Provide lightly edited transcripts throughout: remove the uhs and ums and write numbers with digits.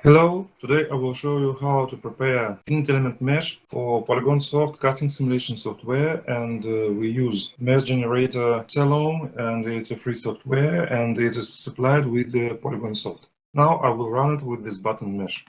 Hello, today I will show you how to prepare finite element mesh for PoligonSoft casting simulation software, and we use mesh generator Salome, and it's a free software and it is supplied with the PoligonSoft. Now I will run it with this button mesh.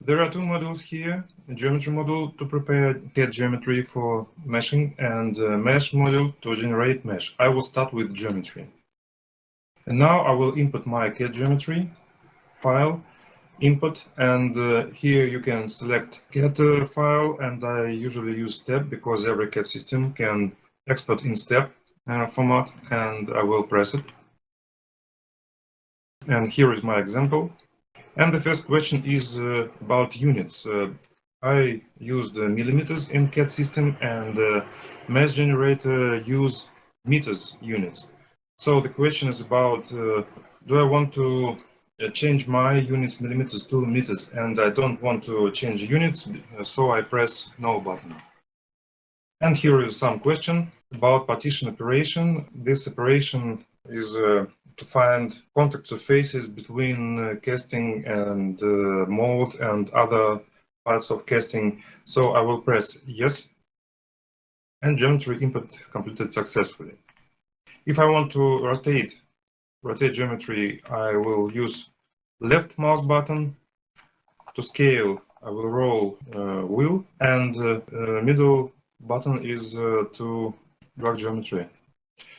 There are two modules here, a geometry module to prepare CAD geometry for meshing and a mesh module to generate mesh. I will start with geometry. And now I will input my CAD geometry file, input, and here you can select CAD file, and I usually use step because every CAD system can export in step format, and I will press it. And here is my example. And the first question is about units. I used millimeters in CAD system, and mesh generator use meters units. So the question is about do I want to change my units millimeters to meters, and I don't want to change units, so I press no button. And here is some question about partition operation. This operation is to find contact surfaces between casting and mold and other parts of casting. So I will press yes, and geometry input completed successfully. If I want to rotate geometry, I will use left mouse button. To scale, I will roll wheel, and middle button is to drag geometry.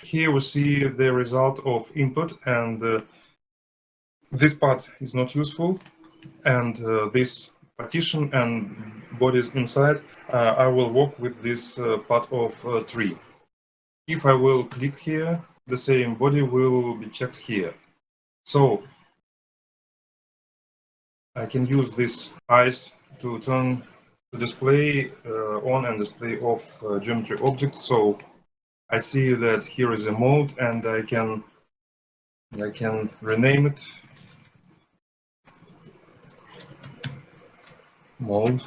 Here we see the result of input, and this part is not useful, and this partition and bodies inside, I will work with this part of tree. If I will click here, the same body will be checked here. So I can use this eyes to turn to display on and display off geometry object. So I see that here is a mold, and I can rename it mold.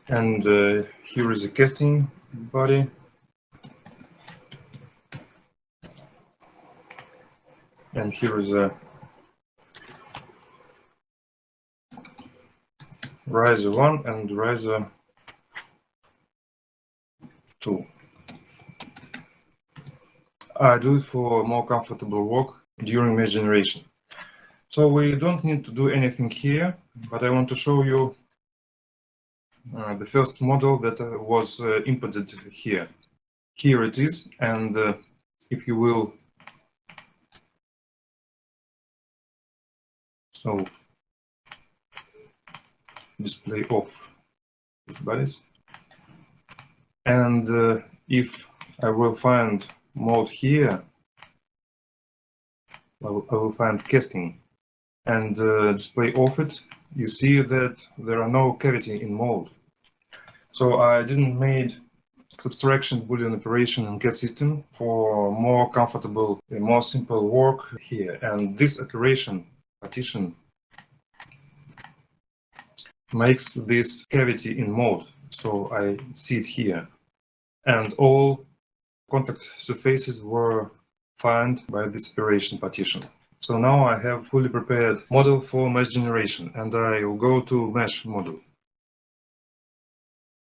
And here is a casting body. And here is a riser 1 and riser 2. I do it for more comfortable work during mesh generation. So we don't need to do anything here, but I want to show you the first model that was inputted here. Here it is, and if you will, so display off these bodies, and if I will find mode here, I will find casting and display off it. You see that there are no cavity in mold. So I didn't made subtraction Boolean operation in CAD system for more comfortable, more simple work here. And this operation partition makes this cavity in mold. So I see it here. And all contact surfaces were found by this operation partition. So now I have fully prepared model for mesh generation, and I will go to mesh model.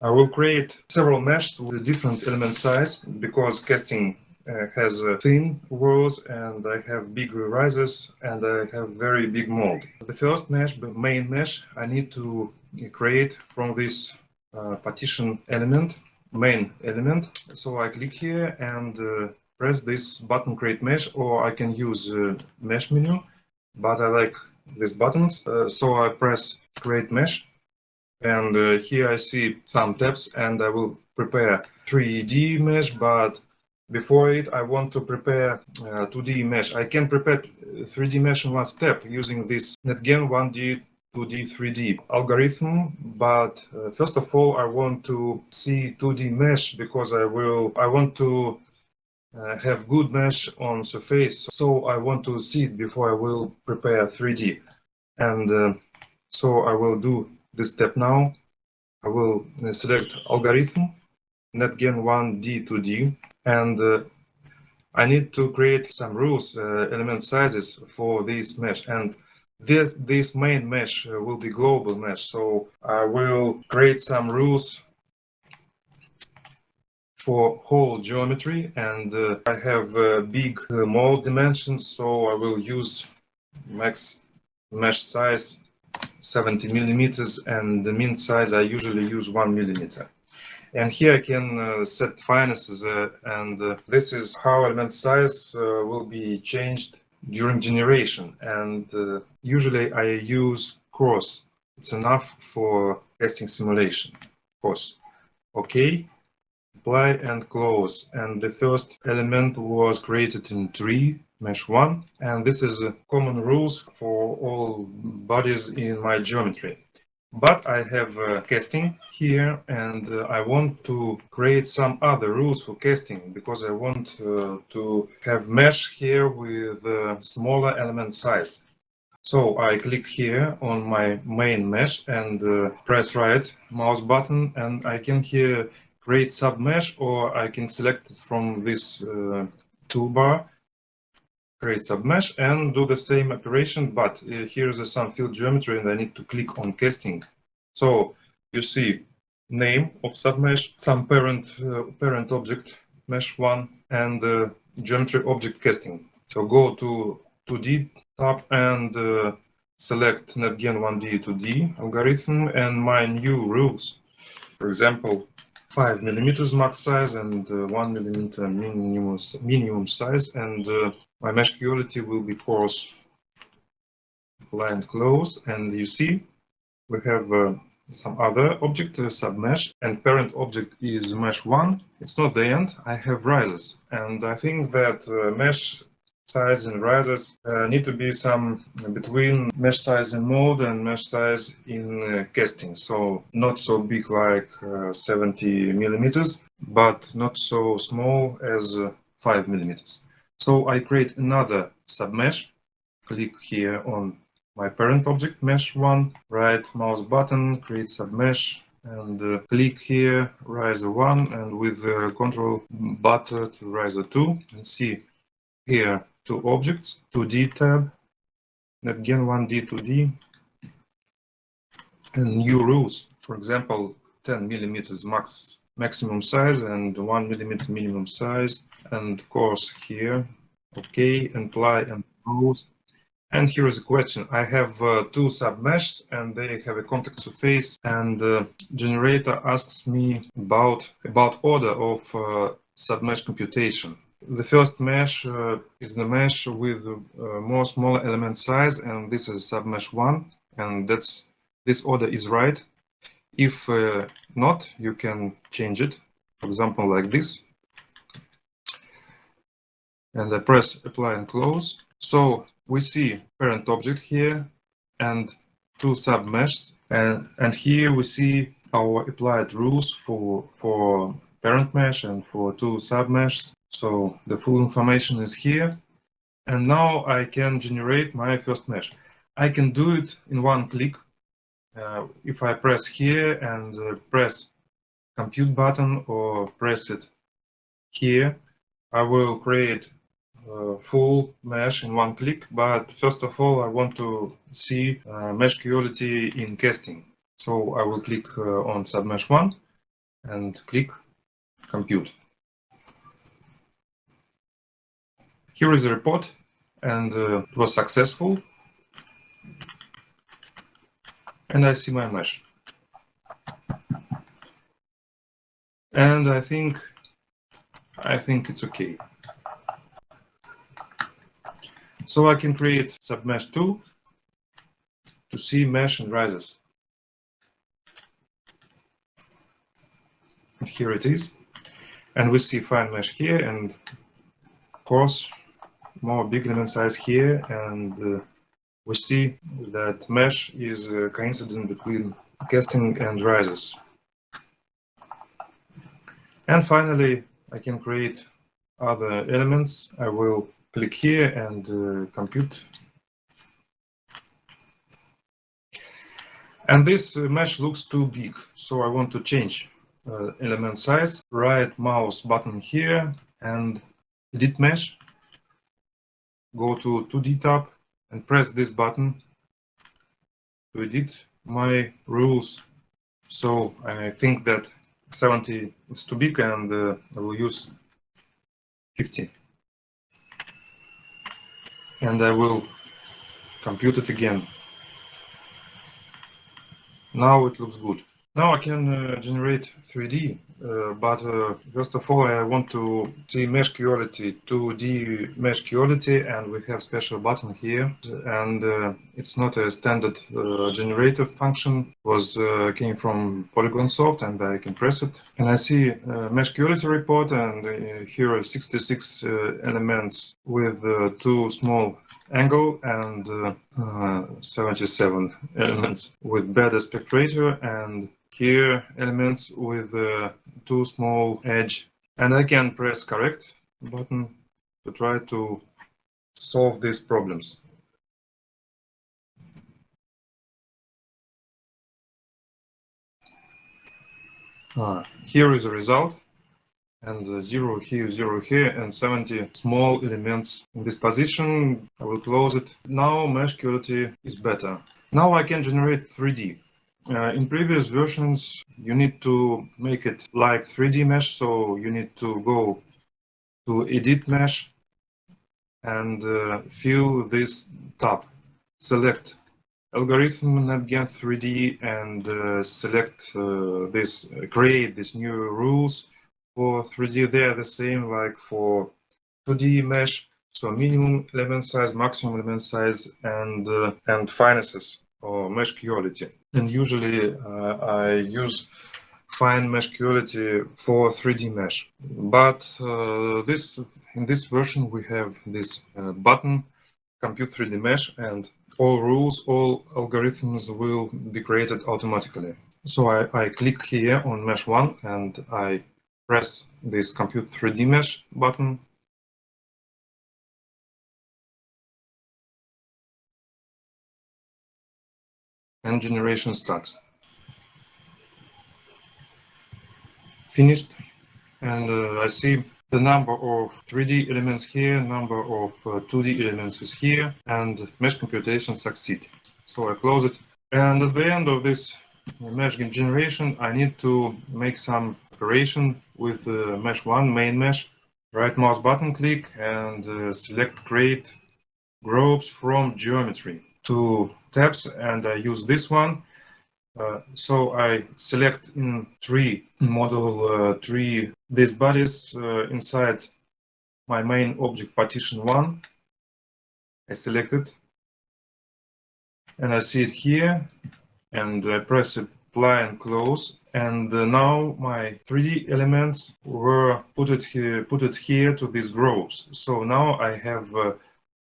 I will create several meshes with different element size because casting has thin walls, and I have big risers, and I have very big mold. The first mesh, the main mesh, I need to create from this partition element, main element. So I click here and press this button create mesh, or I can use mesh menu, but I like these buttons, so I press create mesh. And here I see some tabs, and I will prepare 3D mesh, but before it I want to prepare 2D mesh. I can prepare 3D mesh in one step using this NetGen 1D 2D 3D algorithm, but first of all I want to see 2D mesh because I want to have good mesh on surface, so I want to see it before I will prepare 3D. And so I will do this step now. I will select algorithm, NetGen 1D 2D, and I need to create some rules, element sizes for this mesh, and this main mesh will be global mesh. So I will create some rules for whole geometry, and I have big mold dimensions, so I will use max mesh size 70 millimeters, and the min size I usually use 1 millimeter. And here I can set finances, and this is how element size will be changed during generation. And usually I use cross. It's enough for testing simulation. Cross. Okay. Apply and close. And the first element was created in tree, mesh 1. And this is common rules for all bodies in my geometry. But I have casting here, and I want to create some other rules for casting because I want to have mesh here with smaller element size. So I click here on my main mesh and press right mouse button, and I can here create submesh, or I can select it from this toolbar, create submesh, and do the same operation, but here's some field geometry and I need to click on casting. So you see name of submesh, some parent object mesh 1, and geometry object casting. So go to 2D tab and select NetGen 1D 2D algorithm and my new rules. For example, 5 millimeters max size and 1 millimeter minimum size, and my mesh quality will be coarse, line close, and you see we have some other object, submesh, and parent object is mesh 1. It's not the end, I have rises, and I think that mesh size and rises need to be some between mesh size in mold and mesh size in casting. So not so big like 70 millimeters, but not so small as 5 millimeters. So I create another submesh, click here on my parent object mesh 1, right mouse button, create submesh, and click here riser 1, and with control button to riser 2, and see here two objects, 2D tab, NetGen 1D 2D, and new rules. For example, 10 millimeters maximum size and 1 millimeter minimum size, and coarse here. Okay, apply and close. And here is a question. I have two submeshes and they have a contact surface, and the generator asks me about order of submesh computation. The first mesh is the mesh with more smaller element size, and this is submesh 1, and this order is right. If not, you can change it, for example, like this. And I press apply and close. So we see parent object here and two submeshes, and here we see our applied rules for parent mesh and for two submeshes. So the full information is here, and now I can generate my first mesh. I can do it in one click. If I press here and press compute button or press it here, I will create full mesh in one click, but first of all I want to see mesh quality in casting. So I will click on submesh 1 and click compute. Here is the report, and it was successful, and I see my mesh, and I think it's okay. So I can create submesh 2 to see mesh and rises. And here it is. And we see fine mesh here, and of course more big element size here, and we see that mesh is coincident between casting and rises. And finally, I can create other elements. I will click here and compute. And this mesh looks too big, so I want to change element size. Right mouse button here and Edit Mesh, go to 2D tab and press this button to edit my rules. So I think that 70 is too big, and I will use 50. And I will compute it again. Now it looks good. Now I can generate 3D, but first of all I want to see mesh quality, 2D mesh quality, and we have special button here, and it's not a standard generator function. It was came from PoligonSoft, and I can press it, and I see mesh quality report, and here are 66 elements with two small angle and 77 elements with bad aspect ratio, and here elements with too small edge. And I can press correct button to try to solve these problems. Here is the result, and 0 here, 0 here, and 70 small elements in this position. I will close it. Now mesh quality is better. Now I can generate 3D. In previous versions, you need to make it like 3D mesh, so you need to go to Edit Mesh and fill this tab. Select Algorithm NetGen 3D and select this, create this new rules for 3D. They are the same like for 2D mesh, so minimum element size, maximum element size, and finesses or mesh quality. And usually I use fine mesh quality for 3D mesh. But in this version we have this button, compute 3D mesh, and all rules, all algorithms will be created automatically. So I click here on mesh 1 and I press this compute 3D mesh button. And generation starts. Finished, and I see the number of 3D elements here, number of 2D elements is here, and mesh computation succeed. So I close it, and at the end of this mesh generation, I need to make some operation with mesh 1, main mesh. Right mouse button click and select create groups from geometry. Two tabs, and I use this one. So I select in model 3 these bodies inside my main object partition 1. I select it and I see it here, and I press apply and close, and now my 3D elements were put it here to these groups. So now I have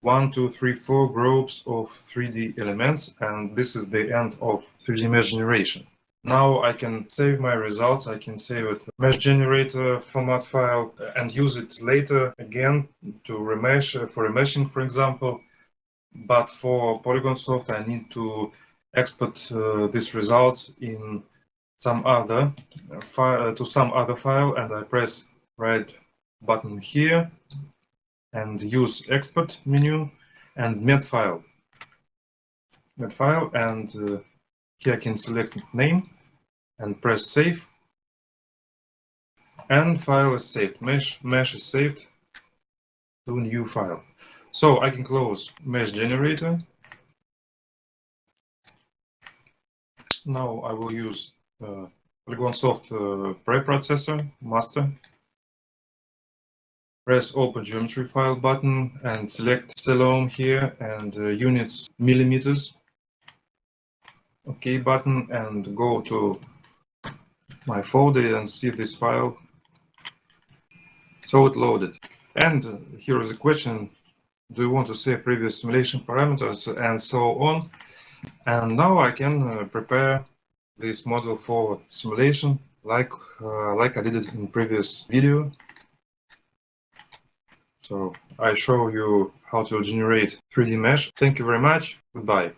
1, 2, 3, 4 groups of 3D elements, and this is the end of 3D mesh generation. Now I can save my results. I can save it mesh generator format file and use it later again to remesh, for remeshing, for example. But for PoligonSoft, I need to export these results in some other file, to some other file, and I press right button here and use export menu and med file, and here I can select name and press save, and file is saved. Mesh is saved to new file. So I can close mesh generator. Now I will use PoligonSoft preprocessor master. Press open geometry file button and select Celome here and units millimeters. OK button, and go to my folder and see this file. So it loaded. And here is a question: do you want to save previous simulation parameters and so on? And now I can prepare this model for simulation like I did it in previous video. So I show you how to generate 3D mesh. Thank you very much. Goodbye.